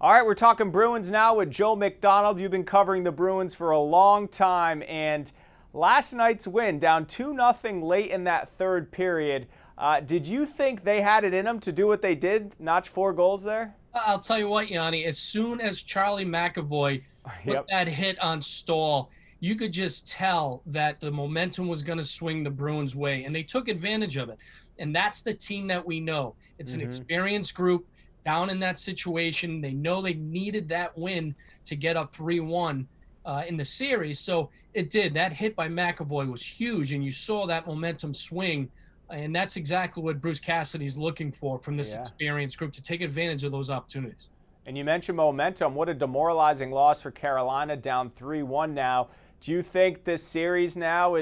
All right, we're talking Bruins now with Joe McDonald. You've been covering the Bruins for a long time, and last night's win, down 2-0 late in that third period. Did you think they had it in them to do what they did, notch 4 goals there? I'll tell you what, Yianni, as soon as Charlie McAvoy put Yep. that hit on Stahl, you could just tell that the momentum was going to swing the Bruins' way, and they took advantage of it. And that's the team that we know. It's an Mm-hmm. experienced group down in that situation. They know they needed that win to get up 3-1 in the series. So it did. That hit by McAvoy was huge, and you saw that momentum swing. And that's exactly what Bruce Cassidy's looking for from this Yeah. experienced group to take advantage of those opportunities. And you mentioned momentum. What a demoralizing loss for Carolina, down 3-1 now. Do you think this series now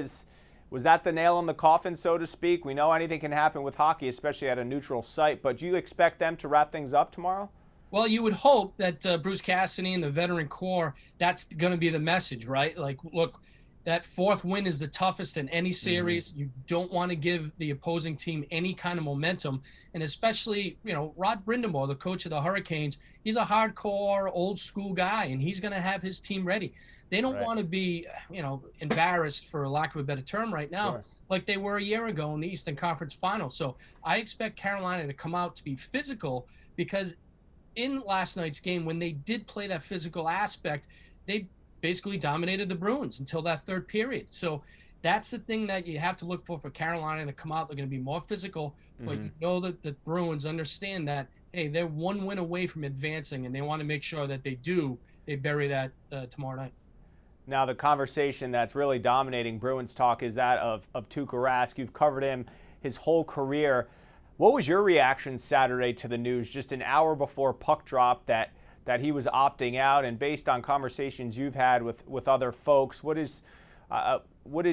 was that the nail in the coffin, so to speak? We know anything can happen with hockey, especially at a neutral site, but do you expect them to wrap things up tomorrow? Well, you would hope that Bruce Cassidy and the veteran core, that's going to be the message, right? Like, look, that fourth win is the toughest in any series. You don't want to give the opposing team any kind of momentum. And especially, Rod Brind'Amour, the coach of the Hurricanes, he's a hardcore, old school guy, and he's going to have his team ready. They don't Right. want to be, embarrassed, for lack of a better term, right now, Sure. like they were a year ago in the Eastern Conference Final. So I expect Carolina to come out to be physical because in last night's game, when they did play that physical aspect, they basically dominated the Bruins until that third period. So that's the thing that you have to look for Carolina to come out. They're going to be more physical, but Mm-hmm. you know that the Bruins understand that, hey, they're one win away from advancing, and they want to make sure that they bury that tomorrow night. Now, the conversation that's really dominating Bruins talk is that of Tuukka Rask. You've covered him his whole career. What was your reaction Saturday to the news just an hour before puck drop that he was opting out? And based on conversations you've had with other folks, what is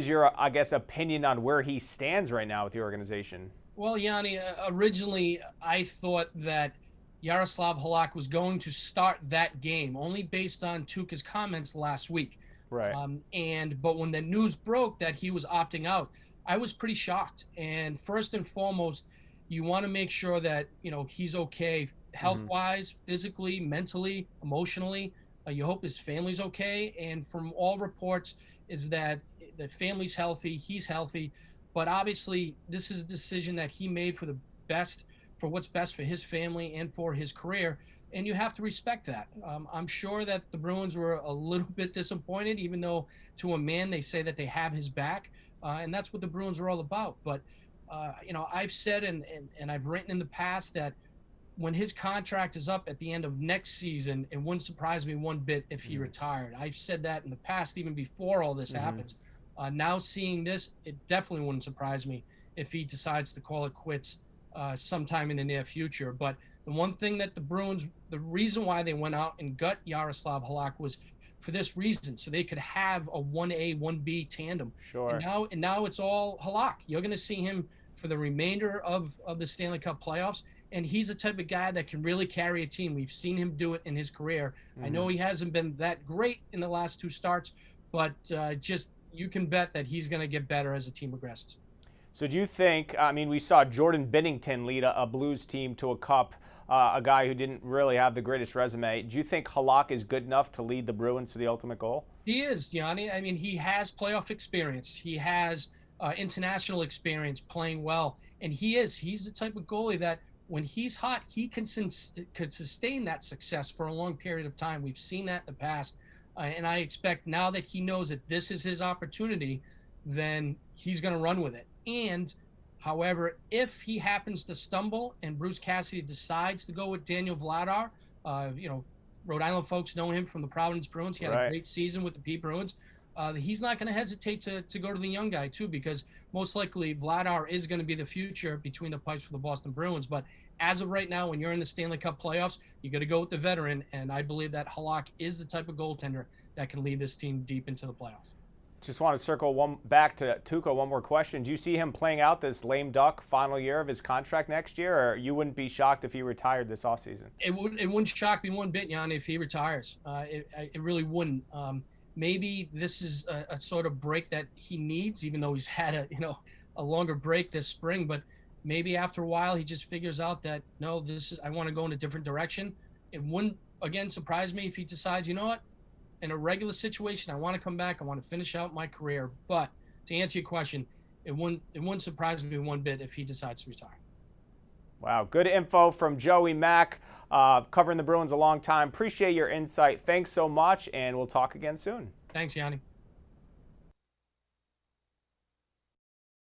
your, I guess, opinion on where he stands right now with the organization? Well, Yanni, originally I thought that Yaroslav Halak was going to start that game only based on Tuukka's comments last week. Right. But when the news broke that he was opting out, I was pretty shocked. And first and foremost, you want to make sure that he's okay health Hmm. wise, physically, mentally, emotionally. You hope his family's okay. And from all reports, is that the family's healthy, he's healthy. But obviously, this is a decision that he made for what's best for his family and for his career. And you have to respect that. I'm sure that the Bruins were a little bit disappointed, even though to a man they say that they have his back, and that's what the Bruins are all about. But I've said and I've written in the past that when his contract is up at the end of next season, it wouldn't surprise me one bit if he retired. I've said that in the past, even before all this Hmm. happens. Now seeing this, it definitely wouldn't surprise me if he decides to call it quits sometime in the near future. But the one thing that the reason why they went out and got Yaroslav Halak was for this reason, so they could have a 1A, 1B tandem. And Sure. now it's all Halak. You're going to see him for the remainder of the Stanley Cup playoffs. And he's the type of guy that can really carry a team. We've seen him do it in his career. I know Hmm. he hasn't been that great in the last two starts, but just you can bet that he's going to get better as the team progresses. So do you think, I mean, we saw Jordan Binnington lead a Blues team to a cup, a guy who didn't really have the greatest resume. Do you think Halak is good enough to lead the Bruins to the ultimate goal? He is, Yanni. I mean, he has playoff experience. He has international experience playing well. And he's the type of goalie that when he's hot, he could sustain that success for a long period of time. We've seen that in the past. And I expect now that he knows that this is his opportunity, then he's going to run with it. And however, if he happens to stumble and Bruce Cassidy decides to go with Daniel Vladar, uh, you know, Rhode Island folks know him from the Providence Bruins. He had a Right. great season with the P Bruins. He's not going to hesitate to go to the young guy too, because most likely Vladar is going to be the future between the pipes for the Boston Bruins. But as of right now, when you're in the Stanley Cup playoffs, you got to go with the veteran, and I believe that Halak is the type of goaltender that can lead this team deep into the playoffs. Just want to circle back to Tuukka. One more question. Do you see him playing out this lame duck final year of his contract next year, or you wouldn't be shocked if he retired this offseason? It wouldn't shock me one bit, Jan, if he retires. It really wouldn't. Maybe this is a sort of break that he needs, even though he's had a longer break this spring. But maybe after a while, he just figures out that no, I want to go in a different direction. It wouldn't again surprise me if he decides, you know what, in a regular situation, I want to come back. I want to finish out my career. But to answer your question, it wouldn't surprise me one bit if he decides to retire. Wow, good info from Joey Mack, covering the Bruins a long time. Appreciate your insight. Thanks so much, and we'll talk again soon. Thanks, Yianni.